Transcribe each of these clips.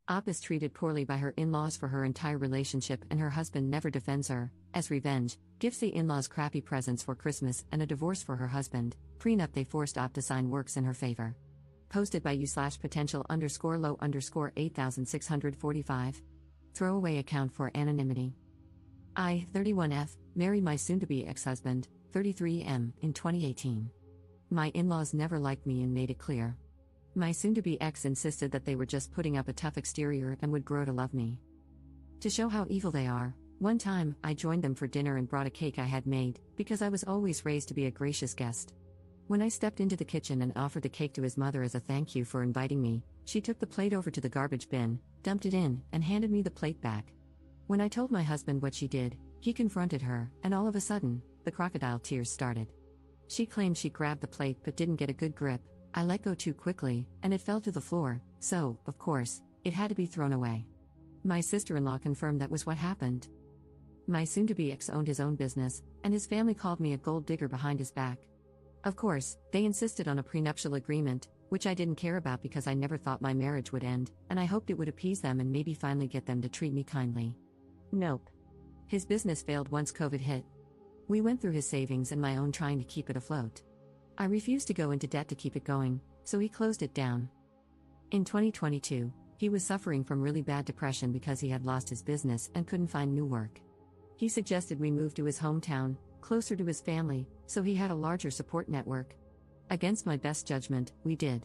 Op is treated poorly by her in-laws for her entire relationship, and her husband never defends her. As revenge, gives the in-laws crappy presents for Christmas and a divorce for her husband. Prenup they forced Op to sign works in her favor. Posted by u/potential_low_8645. Throwaway account for anonymity. I, 31F, married my soon-to-be ex-husband, 33M, in 2018. My in-laws never liked me and made it clear. My soon-to-be ex insisted that they were just putting up a tough exterior and would grow to love me. To show how evil they are, one time, I joined them for dinner and brought a cake I had made, because I was always raised to be a gracious guest. When I stepped into the kitchen and offered the cake to his mother as a thank you for inviting me, she took the plate over to the garbage bin, dumped it in, and handed me the plate back. When I told my husband what she did, he confronted her, and all of a sudden, the crocodile tears started. She claimed she grabbed the plate but didn't get a good grip. I let go too quickly, and it fell to the floor, so, of course, it had to be thrown away. My sister-in-law confirmed that was what happened. My soon-to-be ex owned his own business, and his family called me a gold digger behind his back. Of course, they insisted on a prenuptial agreement, which I didn't care about because I never thought my marriage would end, and I hoped it would appease them and maybe finally get them to treat me kindly. Nope. His business failed once COVID hit. We went through his savings and my own trying to keep it afloat. I refused to go into debt to keep it going, so he closed it down. In 2022, he was suffering from really bad depression because he had lost his business and couldn't find new work. He suggested we move to his hometown, closer to his family, so he had a larger support network. Against my best judgment, we did.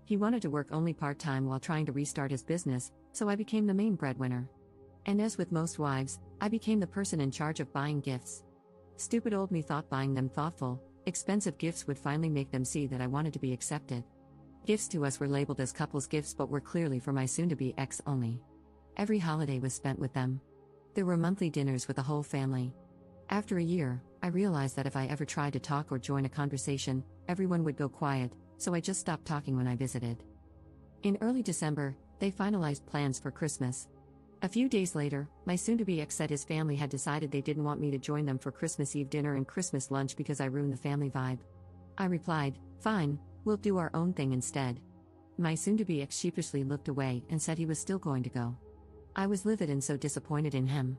He wanted to work only part-time while trying to restart his business, so I became the main breadwinner. And as with most wives, I became the person in charge of buying gifts. Stupid old me thought buying them thoughtful, expensive gifts would finally make them see that I wanted to be accepted. Gifts to us were labeled as couples gifts but were clearly for my soon-to-be ex only. Every holiday was spent with them. There were monthly dinners with the whole family. After a year, I realized that if I ever tried to talk or join a conversation, everyone would go quiet, so I just stopped talking when I visited. In early December, they finalized plans for Christmas. A few days later, my soon-to-be ex said his family had decided they didn't want me to join them for Christmas Eve dinner and Christmas lunch because I ruined the family vibe. I replied, "Fine, we'll do our own thing instead." My soon-to-be ex sheepishly looked away and said he was still going to go. I was livid and so disappointed in him.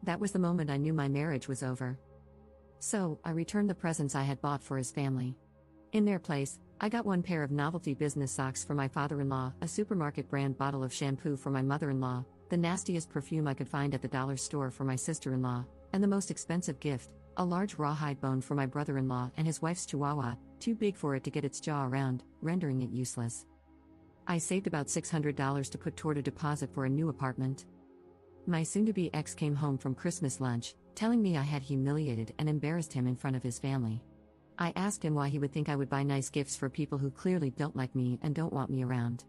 That was the moment I knew my marriage was over. So, I returned the presents I had bought for his family. In their place, I got one pair of novelty business socks for my father-in-law, a supermarket brand bottle of shampoo for my mother-in-law, the nastiest perfume I could find at the dollar store for my sister-in-law, and the most expensive gift, a large rawhide bone for my brother-in-law and his wife's chihuahua, too big for it to get its jaw around, rendering it useless. I saved about $600 to put toward a deposit for a new apartment. My soon-to-be ex came home from Christmas lunch, telling me I had humiliated and embarrassed him in front of his family. I asked him why he would think I would buy nice gifts for people who clearly don't like me and don't want me around.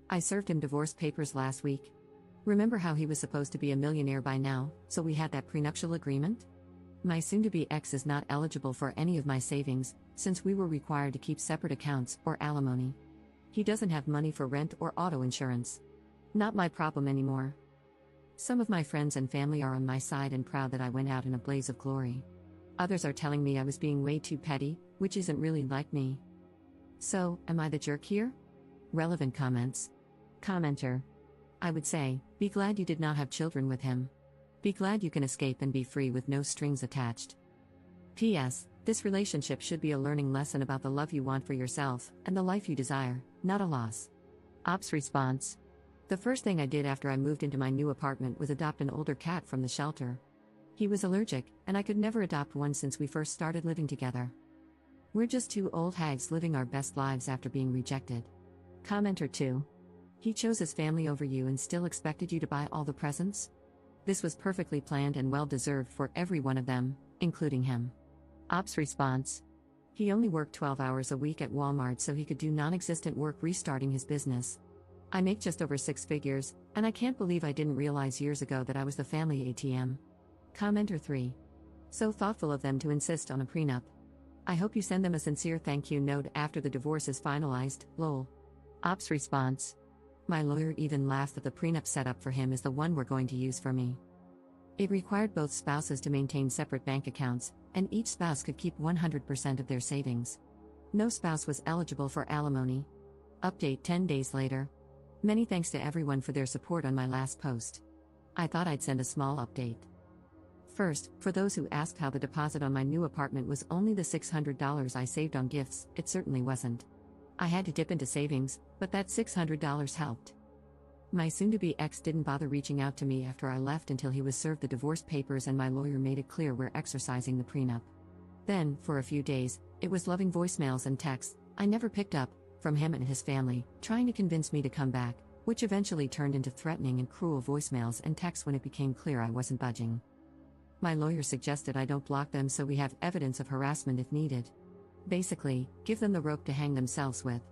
I served him divorce papers last week. Remember how he was supposed to be a millionaire by now, so we had that prenuptial agreement? My soon-to-be ex is not eligible for any of my savings, since we were required to keep separate accounts or alimony. He doesn't have money for rent or auto insurance. Not my problem anymore. Some of my friends and family are on my side and proud that I went out in a blaze of glory. Others are telling me I was being way too petty, which isn't really like me. So, am I the jerk here? Relevant comments. Commenter. I would say, be glad you did not have children with him. Be glad you can escape and be free with no strings attached. P.S. This relationship should be a learning lesson about the love you want for yourself and the life you desire, not a loss. Op's response. The first thing I did after I moved into my new apartment was adopt an older cat from the shelter. He was allergic, and I could never adopt one since we first started living together. We're just two old hags living our best lives after being rejected. Commenter 2. He chose his family over you and still expected you to buy all the presents? This was perfectly planned and well-deserved for every one of them, including him. Op's response. He only worked 12 hours a week at Walmart so he could do non-existent work restarting his business. I make just over 6 figures, and I can't believe I didn't realize years ago that I was the family ATM. Commenter 3. So thoughtful of them to insist on a prenup. I hope you send them a sincere thank you note after the divorce is finalized, lol. Op's response. My lawyer even laughed that the prenup setup for him is the one we're going to use for me. It required both spouses to maintain separate bank accounts, and each spouse could keep 100% of their savings. No spouse was eligible for alimony. Update 10 days later. Many thanks to everyone for their support on my last post. I thought I'd send a small update. First, for those who asked how the deposit on my new apartment was only the $600 I saved on gifts, it certainly wasn't. I had to dip into savings, but that $600 helped. My soon-to-be ex didn't bother reaching out to me after I left until he was served the divorce papers and my lawyer made it clear we're exercising the prenup. Then, for a few days, it was loving voicemails and texts I never picked up from him and his family, trying to convince me to come back, which eventually turned into threatening and cruel voicemails and texts when it became clear I wasn't budging. My lawyer suggested I don't block them so we have evidence of harassment if needed. Basically, give them the rope to hang themselves with.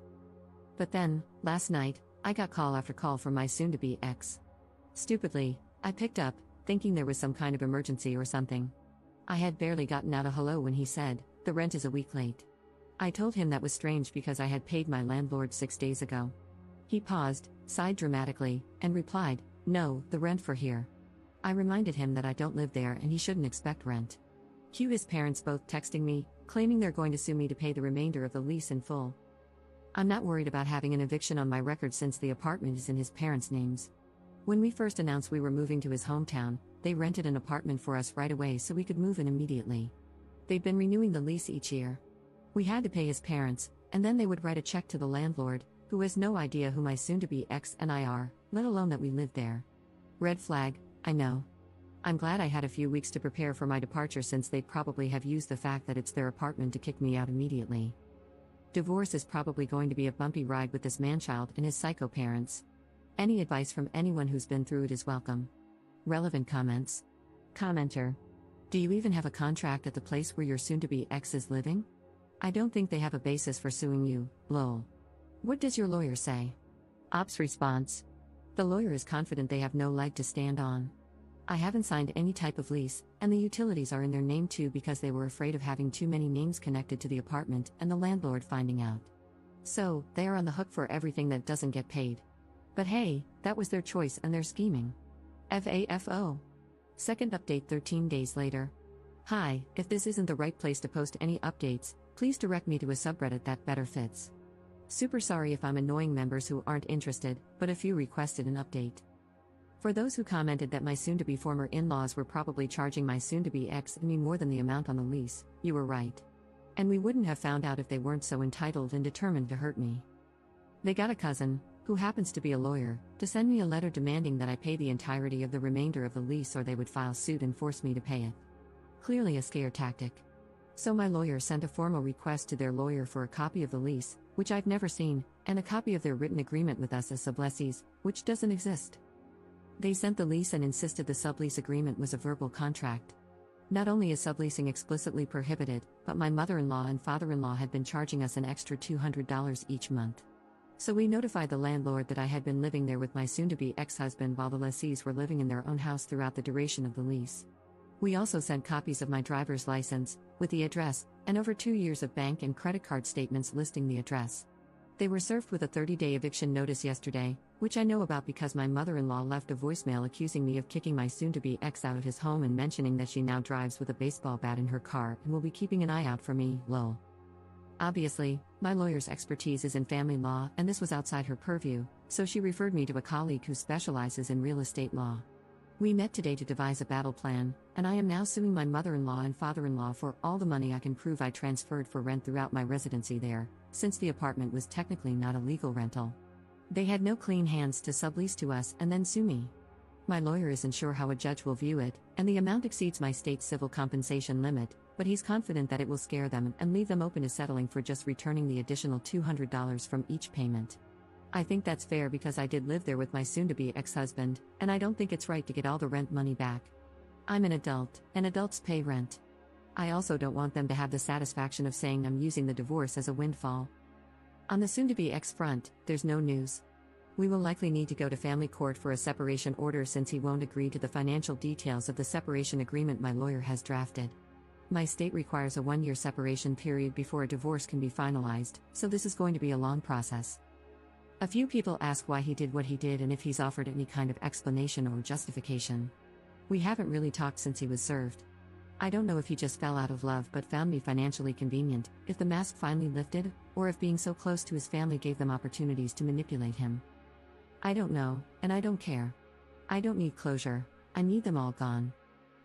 But then, last night, I got call after call from my soon-to-be ex. Stupidly, I picked up, thinking there was some kind of emergency or something. I had barely gotten out a hello when he said, "The rent is a week late." I told him that was strange because I had paid my landlord 6 days ago. He paused, sighed dramatically, and replied, "No, the rent for here." I reminded him that I don't live there and he shouldn't expect rent. Cue his parents both texting me, claiming they're going to sue me to pay the remainder of the lease in full. I'm not worried about having an eviction on my record since the apartment is in his parents' names. When we first announced we were moving to his hometown, they rented an apartment for us right away so we could move in immediately. They've been renewing the lease each year. We had to pay his parents, and then they would write a check to the landlord, who has no idea who my soon-to-be ex and I are, let alone that we live there. Red flag, I know. I'm glad I had a few weeks to prepare for my departure since they'd probably have used the fact that it's their apartment to kick me out immediately. Divorce is probably going to be a bumpy ride with this manchild and his psycho parents. Any advice from anyone who's been through it is welcome. Relevant comments. Commenter. Do you even have a contract at the place where your soon-to-be ex is living? I don't think they have a basis for suing you, lol. What does your lawyer say? Ops response. The lawyer is confident they have no leg to stand on. I haven't signed any type of lease, and the utilities are in their name too because they were afraid of having too many names connected to the apartment and the landlord finding out. So, they are on the hook for everything that doesn't get paid. But hey, that was their choice and their scheming. FAFO. Second update 13 days later. Hi, if this isn't the right place to post any updates, please direct me to a subreddit that better fits. Super sorry if I'm annoying members who aren't interested, but a few requested an update. For those who commented that my soon-to-be former in-laws were probably charging my soon-to-be ex and me more than the amount on the lease, you were right. And we wouldn't have found out if they weren't so entitled and determined to hurt me. They got a cousin, who happens to be a lawyer, to send me a letter demanding that I pay the entirety of the remainder of the lease or they would file suit and force me to pay it. Clearly a scare tactic. So my lawyer sent a formal request to their lawyer for a copy of the lease, which I've never seen, and a copy of their written agreement with us as sublessees, which doesn't exist. They sent the lease and insisted the sublease agreement was a verbal contract. Not only is subleasing explicitly prohibited, but my mother-in-law and father-in-law had been charging us an extra $200 each month. So we notified the landlord that I had been living there with my soon-to-be ex-husband while the lessees were living in their own house throughout the duration of the lease. We also sent copies of my driver's license, with the address, and over 2 years of bank and credit card statements listing the address. They were served with a 30-day eviction notice yesterday, which I know about because my mother-in-law left a voicemail accusing me of kicking my soon-to-be ex out of his home and mentioning that she now drives with a baseball bat in her car and will be keeping an eye out for me, lol. Obviously, my lawyer's expertise is in family law and this was outside her purview, so she referred me to a colleague who specializes in real estate law. We met today to devise a battle plan, and I am now suing my mother-in-law and father-in-law for all the money I can prove I transferred for rent throughout my residency there, since the apartment was technically not a legal rental. They had no clean hands to sublease to us and then sue me. My lawyer isn't sure how a judge will view it, and the amount exceeds my state civil compensation limit, but he's confident that it will scare them and leave them open to settling for just returning the additional $200 from each payment. I think that's fair because I did live there with my soon-to-be ex-husband, and I don't think it's right to get all the rent money back. I'm an adult, and adults pay rent. I also don't want them to have the satisfaction of saying I'm using the divorce as a windfall. On the soon-to-be ex front, there's no news. We will likely need to go to family court for a separation order since he won't agree to the financial details of the separation agreement my lawyer has drafted. My state requires a 1-year separation period before a divorce can be finalized, so this is going to be a long process. A few people ask why he did what he did and if he's offered any kind of explanation or justification. We haven't really talked since he was served. I don't know if he just fell out of love but found me financially convenient, if the mask finally lifted, or if being so close to his family gave them opportunities to manipulate him. I don't know, and I don't care. I don't need closure, I need them all gone.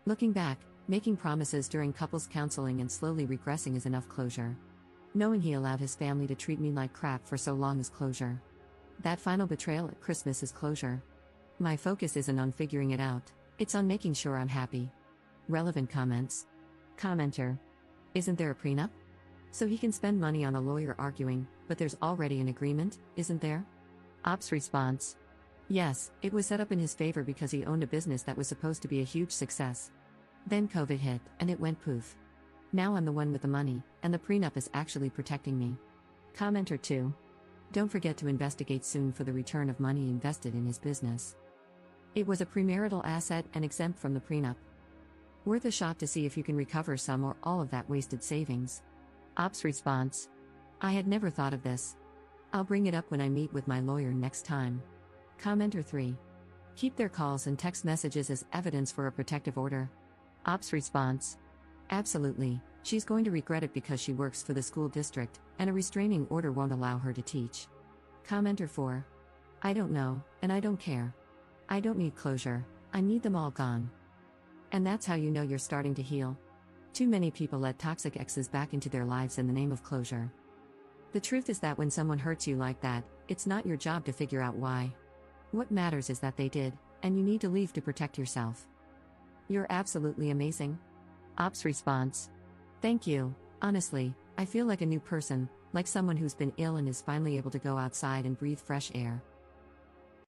Looking back, making promises during couples counseling and slowly regressing is enough closure. Knowing he allowed his family to treat me like crap for so long is closure. That final betrayal at Christmas is closure. My focus isn't on figuring it out, it's on making sure I'm happy. Relevant comments. Commenter. Isn't there a prenup? So he can spend money on a lawyer arguing, but there's already an agreement, isn't there? Ops response. Yes, it was set up in his favor because he owned a business that was supposed to be a huge success. Then COVID hit, and it went poof. Now I'm the one with the money, and the prenup is actually protecting me. Commenter 2. Don't forget to investigate soon for the return of money invested in his business. It was a premarital asset and exempt from the prenup. Worth a shot to see if you can recover some or all of that wasted savings. Ops response. I had never thought of this. I'll bring it up when I meet with my lawyer next time. Commenter 3. Keep their calls and text messages as evidence for a protective order. Ops response. Absolutely, she's going to regret it because she works for the school district, and a restraining order won't allow her to teach. Commenter 4. I don't know, and I don't care. I don't need closure, I need them all gone. And that's how you know you're starting to heal. Too many people let toxic exes back into their lives in the name of closure. The truth is that when someone hurts you like that, it's not your job to figure out why. What matters is that they did, and you need to leave to protect yourself. You're absolutely amazing. Ops response. Thank you, honestly, I feel like a new person, like someone who's been ill and is finally able to go outside and breathe fresh air.